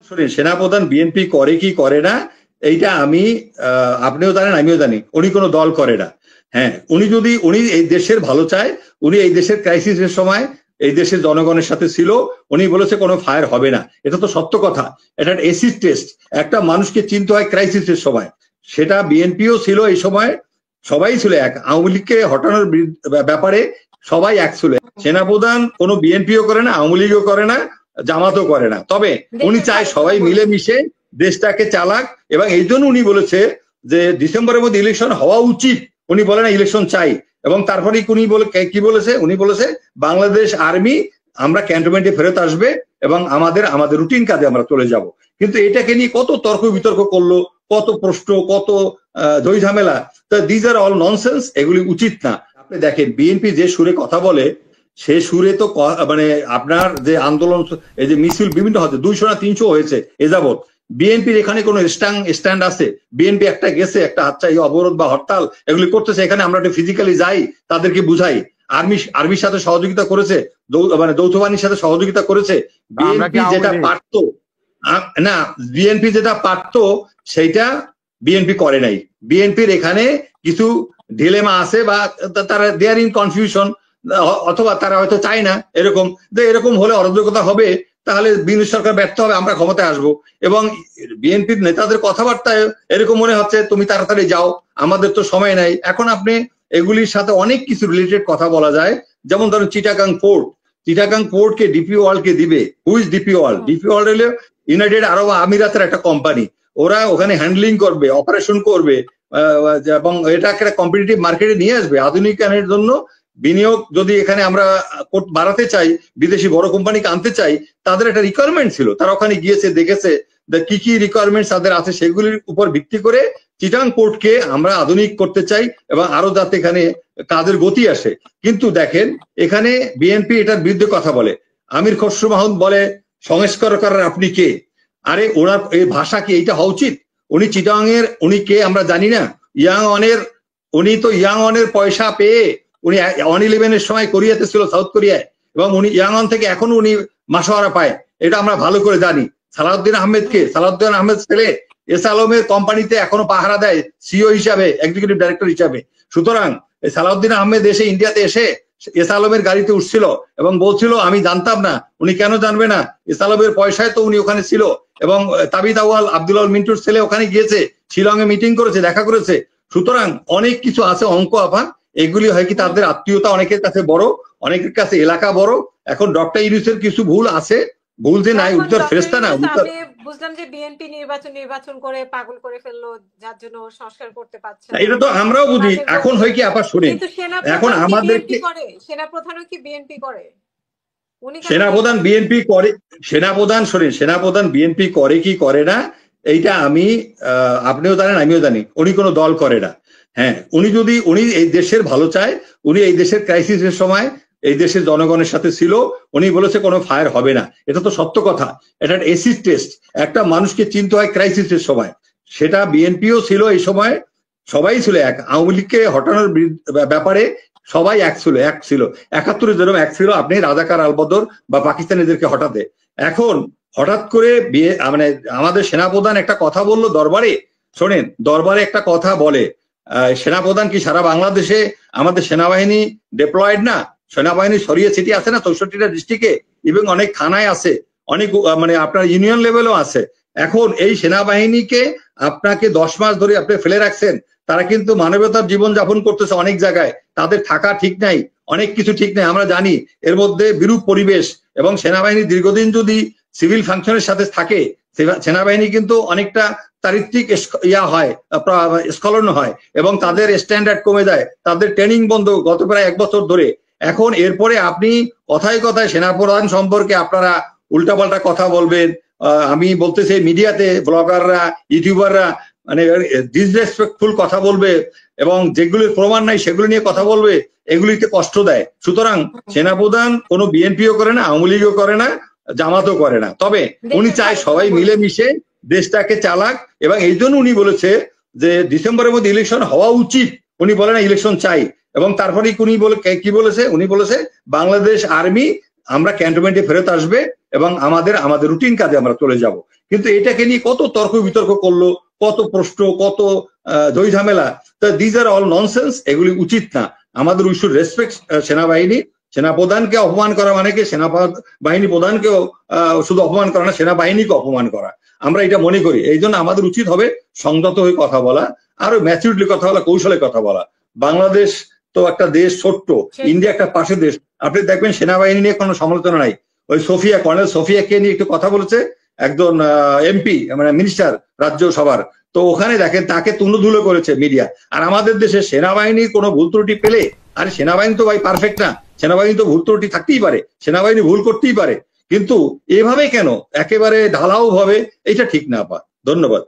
শুনেন, সেনাপ্রধান বিএনপি করে কি করে না এইটা আমি আপনিও জানেন আমিও জানি। উনি কোনো দল করে না। হ্যাঁ, উনি এই দেশের ভালো চায়, উনি এই দেশের ক্রাইসিসের সময় এই দেশের জনগণের সাথে ছিল, উনি বলেছে কোনো ফায়ার হবে না। এটা তো সত্য কথা। এটা এসিড টেস্ট। একটা মানুষকে চিনতে হয় ক্রাইসিসের সময়। সেটা বিএনপিও ছিল এই সময়, সবাই ছিল এক। আওয়ামী লীগকে হটানোর ব্যাপারে সবাই এক ছিল। সেনাপ্রধান কোনো বিএনপিও করে না, আওয়ামী লীগও করে না, জামাতও করে না। তবে উনি চায় সবাই মিলেমিশে দেশটাকে চালাক, এবং এই জন্য উনি বলেছে যে ডিসেম্বরের মধ্যে ইলেকশন হওয়া উচিত। উনি বলে না ইলেকশন চাই, এবং তারপরে উনি কি বলেছে, উনি বলেছে বাংলাদেশ আর্মি আমরা ক্যান্টনমেন্টে ফেরত আসবে এবং আমাদের রুটিন কাজে আমরা চলে যাব। কিন্তু এটাকে নিয়ে কত তর্ক বিতর্ক করলো, কত প্রশ্ন, কত দই ঝামেলা। দিজ আর অল ননসেন্স, এগুলি উচিত না। আপনি দেখেন বিএনপি যে সুরে কথা বলে, সে সুরে তো মানে আপনার যে আন্দোলন, এই যে মিছিল বিভিন্ন হচ্ছে 200 না 300 হয়েছে এ যাবৎ। বিএনপির এখানে কোনো স্ট্যান্ড আছে? বিএনপি একটা গেছে, একটা এই অবরোধ বা হরতাল এগুলি করতেছে, এখানে আমরা একটু ফিজিক্যালি যাই, তাদেরকে বুঝাই। আর্মির সাথে সহযোগিতা করেছে, মানে যৌথ বাহিনীর সাথে সহযোগিতা করেছে। বিএনপি যেটা পারতো না, বিএনপি যেটা পারতো সেইটা বিএনপি করে নাই। বিএনপির এখানে কিছু ডিলেমা আছে, বা তারা দেয়ার ইন কনফিউশন, অথবা তারা হয়তো চায় না এরকম। এরকম হলে অরাজকতা হবে, তাহলে বিএনপি সরকার ব্যর্থ হবে, আমরা ক্ষমতায় আসবো। এবং বিএনপির নেতাদের কথাবার্তায় এরকম মনে হচ্ছে তুমি তাড়াতাড়ি যাও, আমাদের তো সময় নাই। এখন আপনি এগুলির সাথে অনেক কিছু রিলেটেড কথা বলা যায়। যেমন ধরুন চিটাগাং পোর্টকে ডিপি ওয়ার্ল্ডকে দিবে। Who's DP world? DP world হলো ইউনাইটেড আরব আমিরাতের একটা কোম্পানি। ওরা ওখানে হ্যান্ডলিং করবে, অপারেশন করবে, এবং এটাকে কম্পিটিটিভ মার্কেটে নিয়ে আসবে। আধুনিকায়নের জন্য বিনিয়োগ যদি এখানে আমরা বাড়াতে চাই, বিদেশি বড় কোম্পানিকে আনতে চাই, তাদের একটা রিকোয়ারমেন্ট ছিল। তারা ওখানে গিয়েছে, দেখেছে কি কি রিকোয়ারমেন্ট তাদের আছে, সেগুলির উপর ভিত্তি করে চিটাগাং পোর্টকে আমরা আধুনিক করতে চাই, এবং আরো যাতে এখানে কাজের গতি আসে। কিন্তু দেখেন এখানে বিএনপি এটার বিরুদ্ধে কথা বলে। আমির খসরু মাহমুদ বলে সংস্কার করার আপনি কে? আরে ওনার এই ভাষা কি এইটা হওয়া উচিত? উনি চিটাগাং এর, উনি কে আমরা জানি না? উনি তো ইয়াংওয়ানের পয়সা পেয়ে উনি 111-এর সময় কোরিয়াতে ছিল, সাউথ কোরিয়ায়, এবং উনি ইয়াংওয়ান থেকে এখনো উনি মাসোয়ারা পায়, এটা আমরা ভালো করে জানি। সালাউদ্দিন আহমেদ ছেলে এস আলমের কোম্পানিতে এখনো পাহারা দেয় সিও হিসাবে, এক্সিকিউটিভ ডাইরেক্টর হিসাবে। সুতরাং সালাউদ্দিন আহমেদ ইন্ডিয়াতে এসে এস আলমের গাড়িতে উঠছিল এবং বলছিল আমি জানতাম না। উনি কেন জানবে না? এস আলমের পয়সায় তো উনি ওখানে ছিল, এবং তাবিদ আউয়াল আব্দুল মিন্টুর ছেলে ওখানে গিয়েছে, শিলংয়ে মিটিং করেছে, দেখা করেছে। সুতরাং অনেক কিছু আছে, অঙ্ক আপা। এগুলি হয় কি তাদের আত্মীয়তা অনেকের কাছে বড়, অনেকের কাছে এলাকা বড়। এখন ডক্টর ইউনূসের কিছু ভুল আছে, ভুল যে নাই, উত্তর ফেরেশতা না। বুঝলাম যে বিএনপি নির্বাচন করে পাগল করে ফেললো, যার জন্য সংস্কার করতে পারছে না। এটা তো আমরাও বুঝি। এখন হয় কি আপা শুনেন, এখন আমাদের সেনাপ্রধানও কি বিএনপি করে? সেনাপ্রধান বিএনপি করে, সেনাপ্রধান বিএনপি করে কি করে না এইটা আমি আপনিও জানেন আমিও জানি। উনি কোনো দল করে না। হ্যাঁ, উনি এই দেশের ভালো চায়, উনি এই দেশের ক্রাইসিসের সময় এই দেশের জনগণের সাথে ছিল, উনি বলেছে কোনো ফায়ার হবে না। এটা তো সত্য কথা। এটা এসিড টেস্ট। একটা মানুষকে চিনতে হয় ক্রাইসিসের সময়। সেটা বিএনপিও ছিল এই সময়, সবাই ছিল এক। আওয়ামী লীগকে হটানোর ব্যাপারে সবাই এক ছিল 71 যেরকম এক ছিল আপনি রাজাকার আলবদর বা পাকিস্তানিদেরকে হটাতে। এখন হঠাৎ করে মানে আমাদের সেনাপ্রধান একটা কথা বললো দরবারে। শোনেন, দরবারে একটা কথা বলে, সেনাপ্রধান কি সারা বাংলাদেশে আমাদের সেনাবাহিনী ডেপ্লয়েড না? সেনাবাহিনী ছড়িয়ে ছিটিয়ে আছে না 64টা ডিস্ট্রিক্টে, এবং অনেক থানায় আছে, অনেক মানে আপনার ইউনিয়ন লেভেলও আছে। এখন এই সেনাবাহিনীকে আপনাকে 10 মাস ধরে আপনি ফেলে রাখছেন। তারা কিন্তু মানবতার জীবন যাপন করতেছে অনেক জায়গায়, তাদের থাকা ঠিক নাই, অনেক কিছু ঠিক নাই, আমরা জানি। এর মধ্যে বিরূপ পরিবেশ, এবং সেনাবাহিনী দীর্ঘদিন যদি সিভিল ফাংশনের সাথে থাকে, সেনাবাহিনী কিন্তু অনেকটা চারিত্রিক হয়, স্খলন হয়, এবং তাদের স্ট্যান্ডার্ড কমে যায়, তাদের ট্রেনিং বন্ধ গত প্রায় 1 বছর ধরে। এখন এরপরে আপনি কথায় কথায় সেনাপ্রধান সম্পর্কে আপনারা উল্টাপাল্টা কথা বলবেন। আমি বলতেছি মিডিয়াতে ব্লগাররা, ইউটিউবাররা মানে ডিসরেসপেক্টফুল কথা বলবে, এবং যেগুলির প্রমাণ নাই সেগুলি নিয়ে কথা বলবে, এগুলিতে কষ্ট দেয়। সুতরাং সেনাপ্রধান কোনো বিএনপিও করে না, আওয়ামী লীগও করে না, জামাতও করে না। তবে উনি চায় সবাই মিলেমিশে দেশটাকে চালাক, এবং এই জন্য উনি বলেছে যে ডিসেম্বরের মধ্যে ইলেকশন হওয়া উচিত। উনি বলে না ইলেকশন চাই, এবং তারপরে উনি কি বলেছে, উনি বলেছে বাংলাদেশ আর্মি আমরা ক্যান্টনমেন্টে ফেরত আসবে এবং আমাদের রুটিন কাজে আমরা চলে যাব। কিন্তু এটাকে নিয়ে কত তর্ক বিতর্ক করলো, কত প্রশ্ন, কত দই ঝামেলা। তা দিজ আর অল ননসেন্স, এগুলি উচিত না। আমাদের উই শুড রেসপেক্ট সেনাবাহিনী। সেনাপ্রধানকে অপমান করা মানে কি সেনাবাহিনী প্রধানকেও শুধু অপমান করা না, সেনাবাহিনীকে অপমান করা, আমরা এটা মনে করি। এই জন্য আমাদের উচিত হবে সংযত হয়ে কথা বলা, আরো ম্যাচিউরলি কথা বলা, কৌশলে কথা বলা। বাংলাদেশ তো একটা দেশ ছোট্ট, ইন্ডিয়া একটা পাশের দেশ। আপনি দেখবেন সেনাবাহিনী নিয়ে কোনো সমালোচনা নাই। ওই সোফিয়া, কর্নেল সোফিয়াকে নিয়ে একটু কথা বলেছে একজন এমপি, মানে মিনিস্টার রাজ্যসভার, তো ওখানে দেখেন তাকে তুলোধুলো করেছে মিডিয়া। আর আমাদের দেশে সেনাবাহিনীর কোনো ভুল ত্রুটি পেলে, আরে সেনাবাহিনী তো ভাই পারফেক্ট না, সেনাবাহিনী তো ভুল ত্রুটি থাকতেই পারে, সেনাবাহিনী ভুল করতেই পারে, কিন্তু এভাবে কেন একেবারে ঢালাও ভাবে, এটা ঠিক না আপা। ধন্যবাদ।